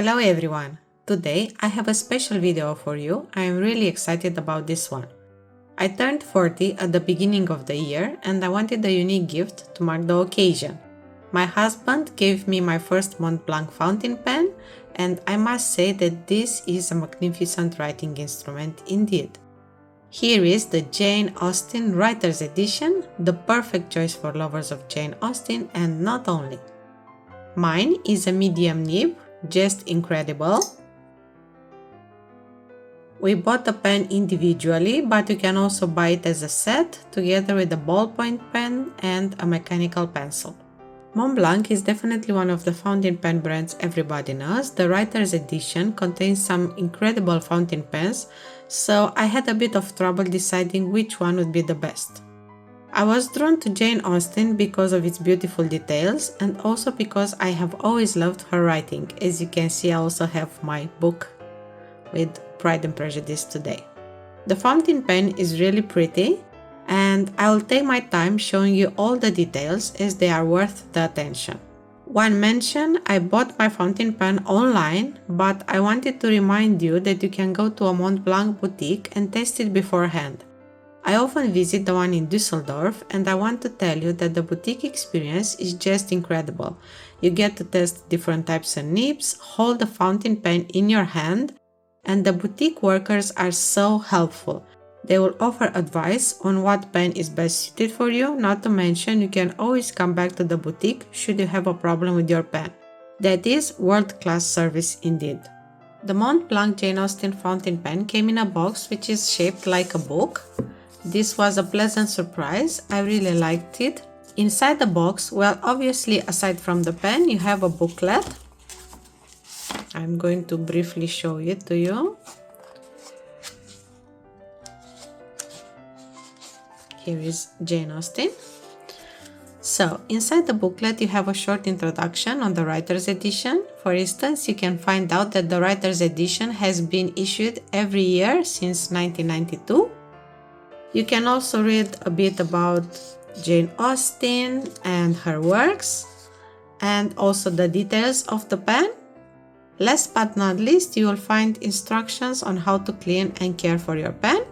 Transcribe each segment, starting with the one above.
Hello everyone! Today I have a special video for you. I am really excited about this one. I turned 40 at the beginning of the year and I wanted a unique gift to mark the occasion. My husband gave me my first Montblanc fountain pen and I must say that this is a magnificent writing instrument indeed. Here is the Jane Austen Writer's Edition, the perfect choice for lovers of Jane Austen and not only. Mine is a medium nib, just incredible. We bought the pen individually, but you can also buy it as a set, together with a ballpoint pen and a mechanical pencil. Montblanc is definitely one of the fountain pen brands everybody knows. The Writer's Edition contains some incredible fountain pens, so I had a bit of trouble deciding which one would be the best. I was drawn to Jane Austen because of its beautiful details and also because I have always loved her writing. As you can see, I also have my book with Pride and Prejudice today. The fountain pen is really pretty and I will take my time showing you all the details as they are worth the attention. One mention, I bought my fountain pen online, but I wanted to remind you that you can go to a Montblanc boutique and test it beforehand. I often visit the one in Düsseldorf and I want to tell you that the boutique experience is just incredible. You get to test different types of nibs, hold the fountain pen in your hand, and the boutique workers are so helpful. They will offer advice on what pen is best suited for you, not to mention you can always come back to the boutique should you have a problem with your pen. That is world-class service indeed. The Montblanc Jane Austen fountain pen came in a box which is shaped like a book. This was a pleasant surprise, I really liked it. Inside the box, well, obviously aside from the pen, you have a booklet. I'm going to briefly show it to you. Here is Jane Austen. So, inside the booklet you have a short introduction on the Writer's Edition. For instance, you can find out that the Writer's Edition has been issued every year since 1992. You can also read a bit about Jane Austen and her works, and also the details of the pen. Last but not least, you will find instructions on how to clean and care for your pen.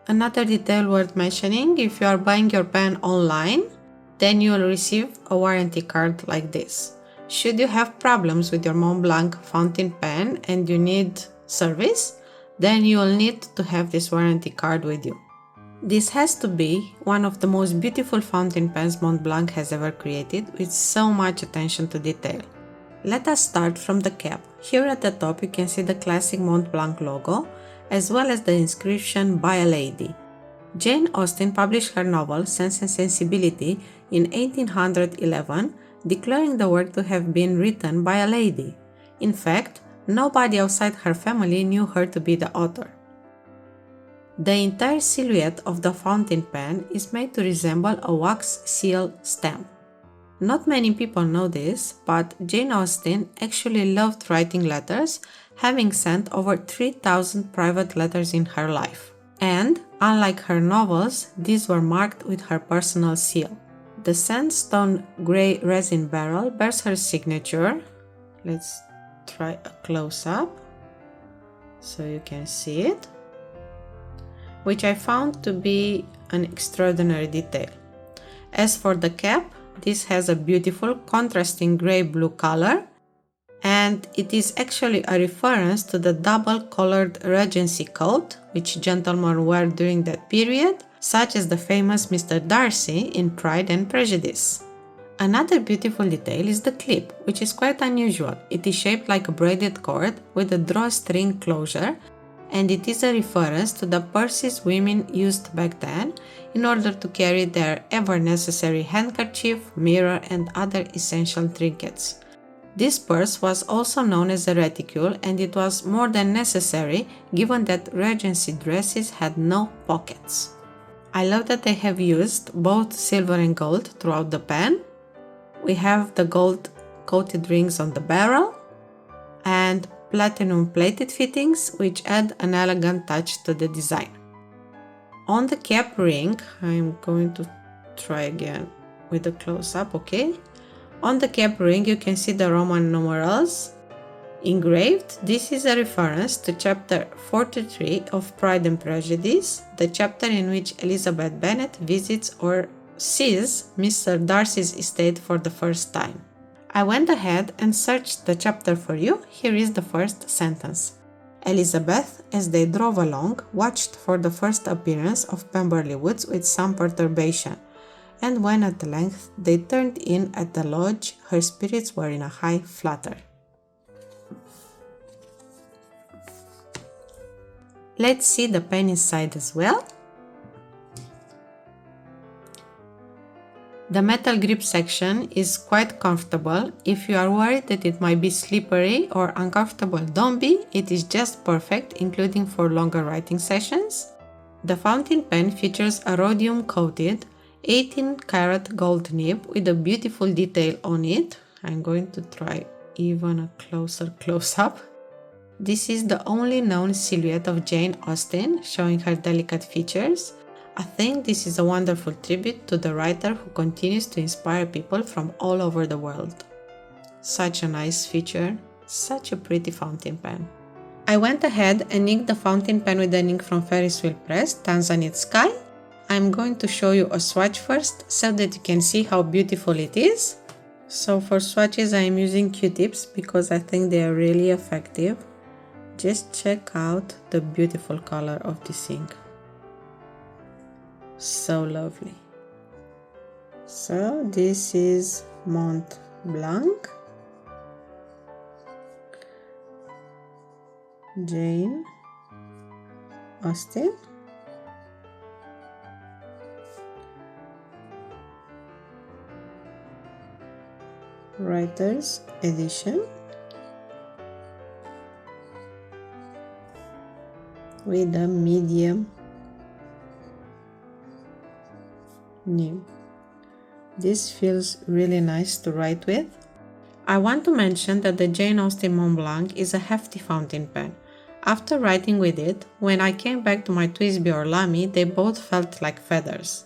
Another detail worth mentioning, if you are buying your pen online, then you will receive a warranty card like this. Should you have problems with your Montblanc fountain pen and you need service, then you will need to have this warranty card with you. This has to be one of the most beautiful fountain pens Montblanc has ever created, with so much attention to detail. Let us start from the cap. Here at the top you can see the classic Montblanc logo, as well as the inscription "By a Lady." Jane Austen published her novel Sense and Sensibility in 1811, declaring the work to have been written by a lady. In fact, nobody outside her family knew her to be the author. The entire silhouette of the fountain pen is made to resemble a wax seal stamp. Not many people know this, but Jane Austen actually loved writing letters, having sent over 3,000 private letters in her life. And, unlike her novels, these were marked with her personal seal. The sandstone grey resin barrel bears her signature. Let's try a close-up so you can see it, which I found to be an extraordinary detail. As for the cap, this has a beautiful contrasting grey-blue color, and it is actually a reference to the double-colored Regency coat which gentlemen wore during that period, such as the famous Mr. Darcy in Pride and Prejudice. Another beautiful detail is the clip, which is quite unusual. It is shaped like a braided cord with a drawstring closure, and it is a reference to the purses women used back then in order to carry their ever-necessary handkerchief, mirror, and other essential trinkets. This purse was also known as a reticule, and it was more than necessary given that Regency dresses had no pockets. I love that they have used both silver and gold throughout the pen. We have the gold-coated rings on the barrel and platinum plated fittings, which add an elegant touch to the design. On the cap ring, I'm going to try again with a close-up, okay? On the cap ring you can see the Roman numerals Engraved, this is a reference to chapter 43 of Pride and Prejudice, the chapter in which Elizabeth Bennet visits or sees Mr. Darcy's estate for the first time. I went ahead and searched the chapter for you. Here is the first sentence. Elizabeth, as they drove along, watched for the first appearance of Pemberley Woods with some perturbation, and when at length they turned in at the lodge, her spirits were in a high flutter. Let's see the pen inside as well. The metal grip section is quite comfortable. If you are worried that it might be slippery or uncomfortable, don't be. It is just perfect, including for longer writing sessions. The fountain pen features a rhodium coated 18-karat gold nib with a beautiful detail on it. I'm going to try even a closer close-up. This is the only known silhouette of Jane Austen, showing her delicate features. I think this is a wonderful tribute to the writer who continues to inspire people from all over the world. Such a nice feature, such a pretty fountain pen. I went ahead and inked the fountain pen with an ink from Ferris Wheel Press, Tanzanite Sky. I'm going to show you a swatch first so that you can see how beautiful it is. So for swatches I am using Q-tips because I think they are really effective. Just check out the beautiful color of this ink. So lovely. So this is Montblanc Jane Austen. Writers Edition with a medium nib. This feels really nice to write with. I want to mention that the Jane Austen Montblanc is a hefty fountain pen. After writing with it, when I came back to my Twisby or Lamy, they both felt like feathers.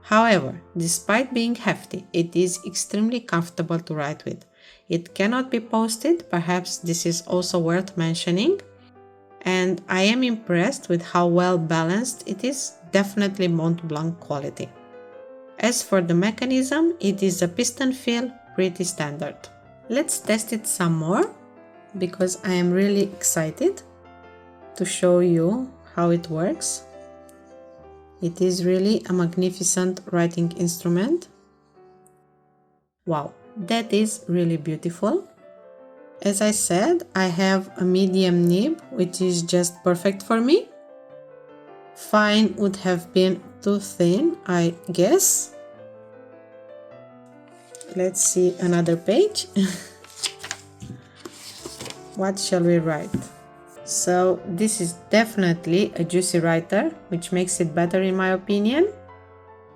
However, despite being hefty, it is extremely comfortable to write with. It cannot be posted, perhaps this is also worth mentioning, and I am impressed with how well balanced it is, definitely Montblanc quality. As for the mechanism, it is a piston fill, pretty standard. Let's test it some more, because I am really excited to show you how it works. It is really a magnificent writing instrument. Wow, that is really beautiful. As I said, I have a medium nib, which is just perfect for me. Fine would have been too thin, I guess. Let's see another page. What shall we write? So this is definitely a juicy writer, which makes it better in my opinion.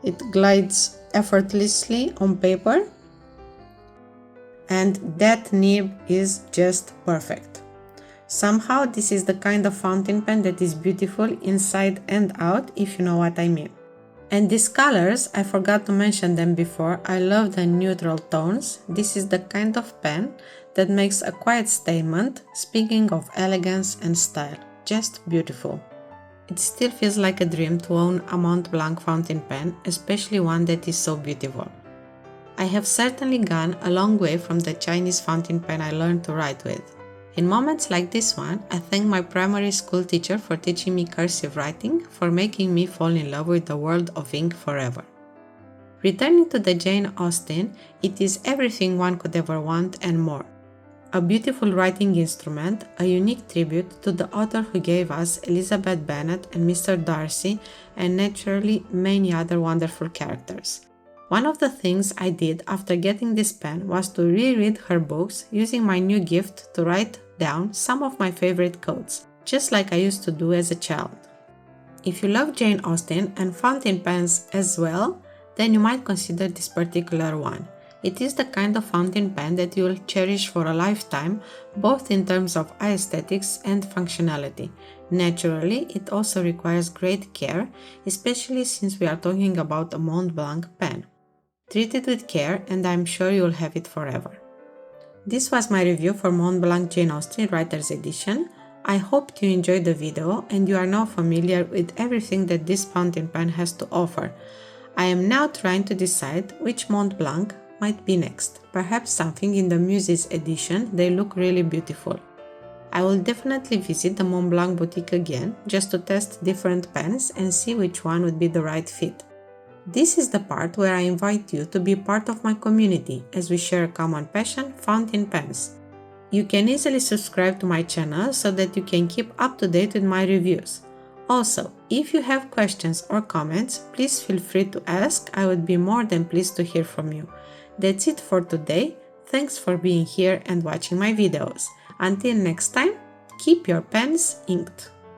It glides effortlessly on paper. And that nib is just perfect. Somehow this is the kind of fountain pen that is beautiful inside and out, if you know what I mean. And these colors, I forgot to mention them before, I love the neutral tones. This is the kind of pen that makes a quiet statement, speaking of elegance and style. Just beautiful. It still feels like a dream to own a Montblanc fountain pen, especially one that is so beautiful. I have certainly gone a long way from the Chinese fountain pen I learned to write with. In moments like this one, I thank my primary school teacher for teaching me cursive writing, for making me fall in love with the world of ink forever. Returning to the Jane Austen, it is everything one could ever want and more. A beautiful writing instrument, a unique tribute to the author who gave us Elizabeth Bennet and Mr. Darcy, and naturally many other wonderful characters. One of the things I did after getting this pen was to reread her books, using my new gift to write down some of my favorite quotes, just like I used to do as a child. If you love Jane Austen and fountain pens as well, then you might consider this particular one. It is the kind of fountain pen that you will cherish for a lifetime, both in terms of aesthetics and functionality. Naturally, it also requires great care, especially since we are talking about a Montblanc pen. Treat it with care and I'm sure you'll have it forever. This was my review for Montblanc Jane Austen Writer's Edition. I hope you enjoyed the video and you are now familiar with everything that this fountain pen has to offer. I am now trying to decide which Montblanc might be next. Perhaps something in the Muses edition, they look really beautiful. I will definitely visit the Montblanc boutique again just to test different pens and see which one would be the right fit. This is the part where I invite you to be part of my community as we share a common passion, fountain pens. You can easily subscribe to my channel so that you can keep up to date with my reviews. Also, if you have questions or comments, please feel free to ask. I would be more than pleased to hear from you. That's it for today. Thanks for being here and watching my videos. Until next time, keep your pens inked.